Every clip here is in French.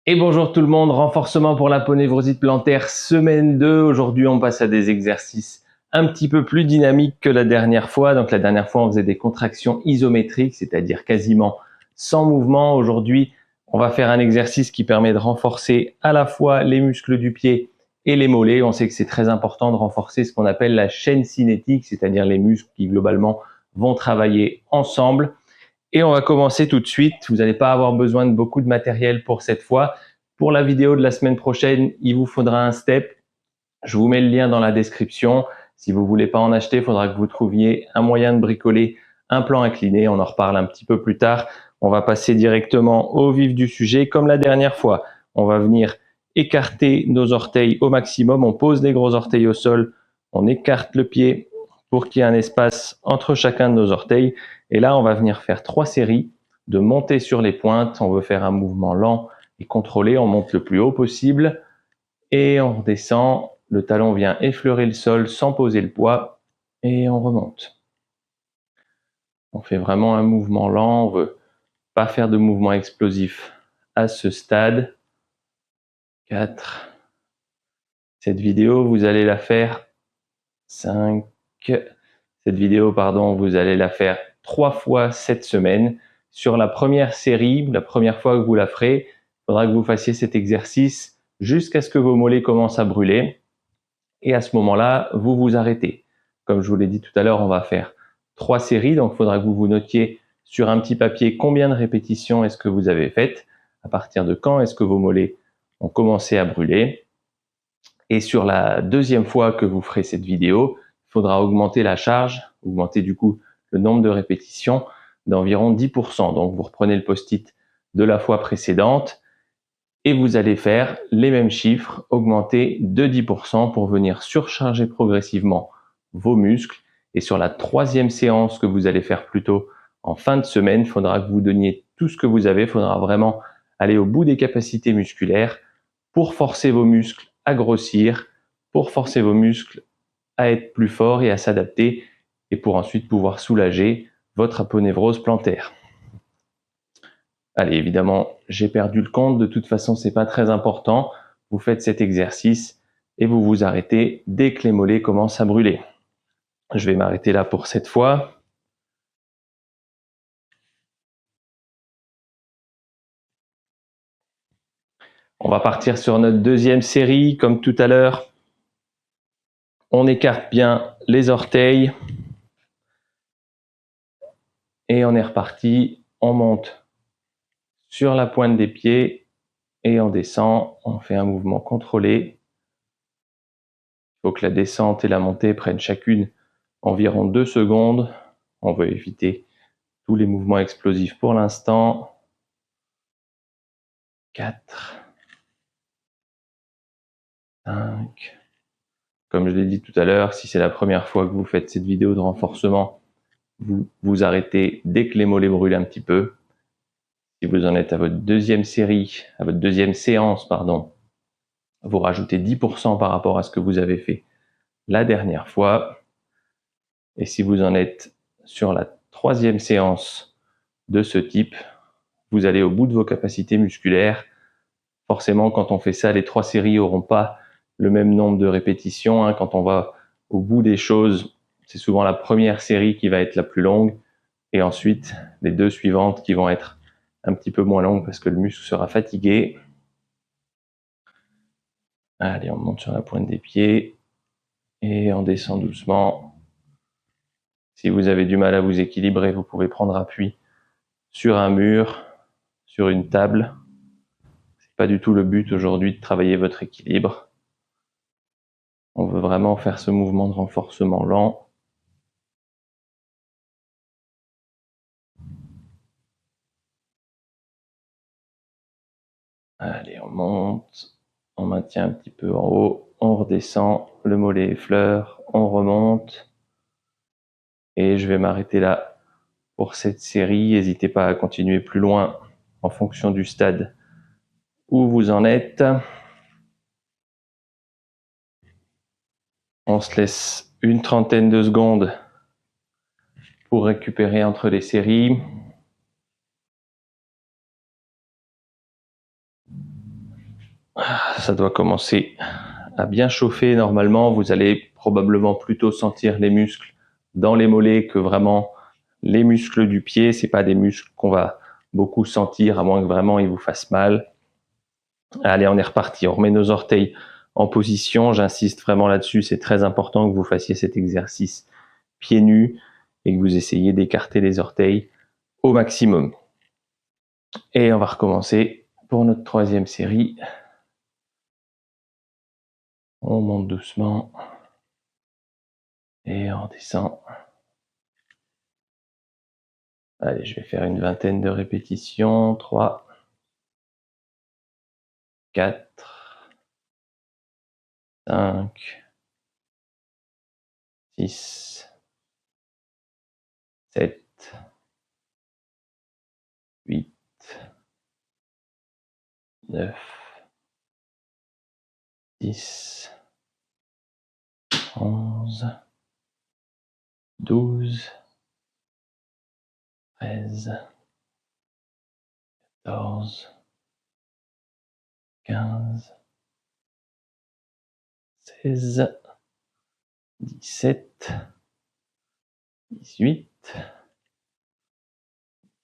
Et bonjour tout le monde, renforcement pour l'aponévrosite plantaire, semaine 2. Aujourd'hui, on passe à des exercices un petit peu plus dynamiques que la dernière fois. Donc la dernière fois, on faisait des contractions isométriques, c'est-à-dire quasiment sans mouvement. Aujourd'hui, on va faire un exercice qui permet de renforcer à la fois les muscles du pied et les mollets. On sait que c'est très important de renforcer ce qu'on appelle la chaîne cinétique, c'est-à-dire les muscles qui globalement vont travailler ensemble. Et on va commencer tout de suite. Vous n'allez pas avoir besoin de beaucoup de matériel pour cette fois. Pour la vidéo de la semaine prochaine, il vous faudra un step. Je vous mets le lien dans la description. Si vous ne voulez pas en acheter, il faudra que vous trouviez un moyen de bricoler un plan incliné. On en reparle un petit peu plus tard. On va passer directement au vif du sujet. Comme la dernière fois, on va venir écarter nos orteils au maximum. On pose les gros orteils au sol. On écarte le pied pour qu'il y ait un espace entre chacun de nos orteils. Et là, on va venir faire 3 séries de montée sur les pointes. On veut faire un mouvement lent et contrôlé. On monte le plus haut possible et on redescend. Le talon vient effleurer le sol sans poser le poids et on remonte. On fait vraiment un mouvement lent. On veut pas faire de mouvement explosif à ce stade. 4. Cette vidéo, vous allez la faire 5. Cette vidéo, vous allez la faire 3 fois cette semaine. Sur la première série, la première fois que vous la ferez, il faudra que vous fassiez cet exercice jusqu'à ce que vos mollets commencent à brûler. Et à ce moment-là, vous vous arrêtez. Comme je vous l'ai dit tout à l'heure, on va faire 3 séries. Donc, il faudra que vous vous notiez sur un petit papier combien de répétitions est-ce que vous avez faites, à partir de quand est-ce que vos mollets ont commencé à brûler. Et sur la deuxième fois que vous ferez cette vidéo, il faudra augmenter la charge, augmenter du coup le nombre de répétitions d'environ 10%. Donc, vous reprenez le post-it de la fois précédente et vous allez faire les mêmes chiffres, augmenter de 10% pour venir surcharger progressivement vos muscles. Et sur la troisième séance que vous allez faire plutôt en fin de semaine, il faudra que vous donniez tout ce que vous avez. Il faudra vraiment aller au bout des capacités musculaires pour forcer vos muscles à grossir, pour forcer vos muscles à être plus forts et à s'adapter, et pour ensuite pouvoir soulager votre aponévrose plantaire. Allez, évidemment, j'ai perdu le compte. De toute façon, c'est pas très important. Vous faites cet exercice et vous vous arrêtez dès que les mollets commencent à brûler. Je vais m'arrêter là pour cette fois. On va partir sur notre deuxième série, comme tout à l'heure. On écarte bien les orteils. Et on est reparti. On monte sur la pointe des pieds et on descend. On fait un mouvement contrôlé. Il faut que la descente et la montée prennent chacune environ 2 secondes. On veut éviter tous les mouvements explosifs pour l'instant. 4, 5. Comme je l'ai dit tout à l'heure, si c'est la première fois que vous faites cette vidéo de renforcement, vous vous arrêtez dès que les mollets brûlent un petit peu. Si vous en êtes à votre deuxième série, à votre deuxième séance, vous rajoutez 10% par rapport à ce que vous avez fait la dernière fois. Et si vous en êtes sur la troisième séance de ce type, vous allez au bout de vos capacités musculaires. Forcément, quand on fait ça, les 3 séries n'auront pas le même nombre de répétitions. Quand on va au bout des choses, c'est souvent la première série qui va être la plus longue et ensuite les 2 suivantes qui vont être un petit peu moins longues parce que le muscle sera fatigué. Allez, on monte sur la pointe des pieds et on descend doucement. Si vous avez du mal à vous équilibrer, vous pouvez prendre appui sur un mur, sur une table. C'est pas du tout le but aujourd'hui de travailler votre équilibre. On veut vraiment faire ce mouvement de renforcement lent. Allez, on monte, on maintient un petit peu en haut, on redescend, le mollet effleure, on remonte. Et je vais m'arrêter là pour cette série. N'hésitez pas à continuer plus loin en fonction du stade où vous en êtes. On se laisse une trentaine de secondes pour récupérer entre les séries. Ça doit commencer à bien chauffer normalement. Vous allez probablement plutôt sentir les muscles dans les mollets que vraiment les muscles du pied. C'est pas des muscles qu'on va beaucoup sentir à moins que vraiment ils vous fassent mal. Allez, on est reparti. On remet nos orteils en position. J'insiste vraiment là-dessus. C'est très important que vous fassiez cet exercice pieds nus et que vous essayiez d'écarter les orteils au maximum. Et on va recommencer pour notre troisième série. On monte doucement et on descend. Allez, je vais faire une vingtaine de répétitions. 3, 4, 5, 6, 7, 8, 9, 10, 11, 12, 13, 14, 15, 16, 17, 18,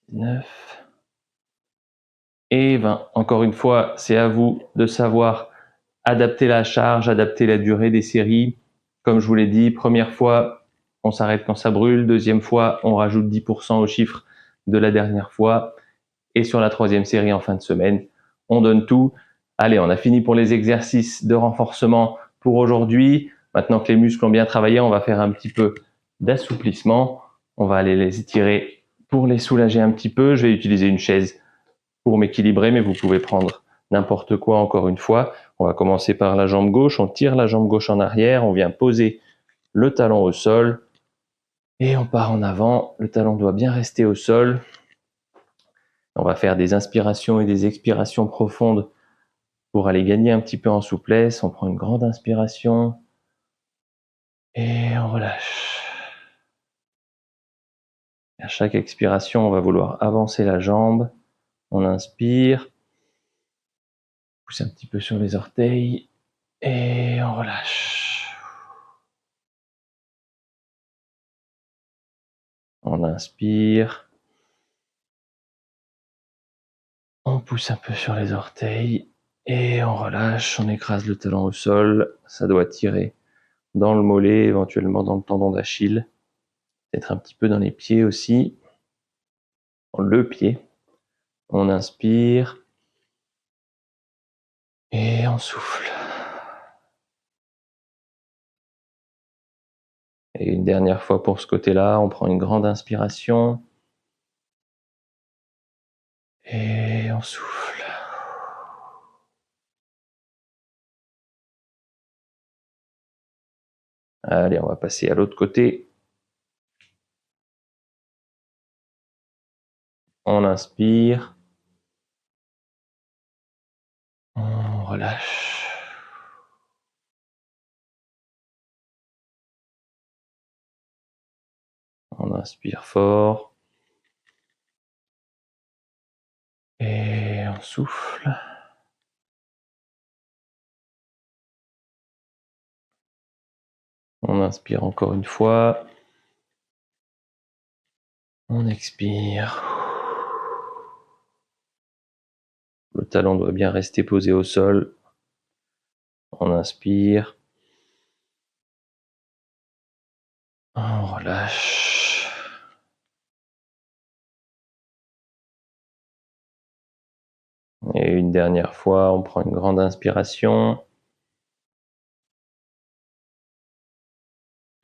19 et 20. Encore une fois, c'est à vous de savoir adapter la charge, adapter la durée des séries. Comme je vous l'ai dit, première fois, on s'arrête quand ça brûle. Deuxième fois, on rajoute 10% au chiffre de la dernière fois. Et sur la troisième série en fin de semaine, on donne tout. Allez, on a fini pour les exercices de renforcement pour aujourd'hui. Maintenant que les muscles ont bien travaillé, on va faire un petit peu d'assouplissement. On va aller les étirer pour les soulager un petit peu. Je vais utiliser une chaise pour m'équilibrer, mais vous pouvez prendre n'importe quoi encore une fois. On va commencer par la jambe gauche. On tire la jambe gauche en arrière. On vient poser le talon au sol. Et on part en avant. Le talon doit bien rester au sol. On va faire des inspirations et des expirations profondes pour aller gagner un petit peu en souplesse. On prend une grande inspiration. Et on relâche. À chaque expiration, on va vouloir avancer la jambe. On inspire. Pousse un petit peu sur les orteils. Et on relâche. On inspire. On pousse un peu sur les orteils. Et on relâche. On écrase le talon au sol. Ça doit tirer dans le mollet, éventuellement dans le tendon d'Achille. Peut-être un petit peu dans les pieds aussi. Le pied. On inspire. Et on souffle. Et une dernière fois pour ce côté-là, on prend une grande inspiration. Et on souffle. Allez, on va passer à l'autre côté. On inspire. On relâche. On inspire fort. Et on souffle. On inspire encore une fois. On expire. Le talon doit bien rester posé au sol. On inspire. On relâche. Et une dernière fois, on prend une grande inspiration.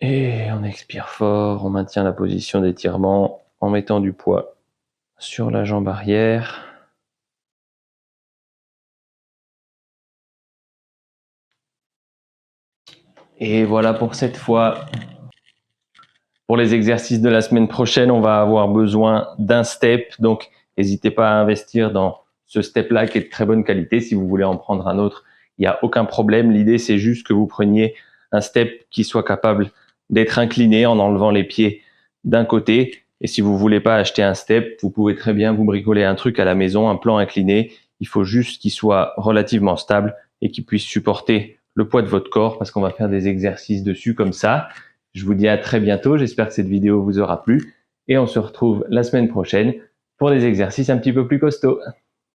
Et on expire fort, on maintient la position d'étirement en mettant du poids sur la jambe arrière. Et voilà pour cette fois. Pour les exercices de la semaine prochaine, on va avoir besoin d'un step. Donc, n'hésitez pas à investir dans ce step-là qui est de très bonne qualité. Si vous voulez en prendre un autre, il n'y a aucun problème. L'idée, c'est juste que vous preniez un step qui soit capable d'être incliné en enlevant les pieds d'un côté. Et si vous voulez pas acheter un step, vous pouvez très bien vous bricoler un truc à la maison, un plan incliné Il faut juste qu'il soit relativement stable et qu'il puisse supporter le poids de votre corps parce qu'on va faire des exercices dessus comme ça. Je vous dis à très bientôt. J'espère que cette vidéo vous aura plu et on se retrouve la semaine prochaine pour des exercices un petit peu plus costauds.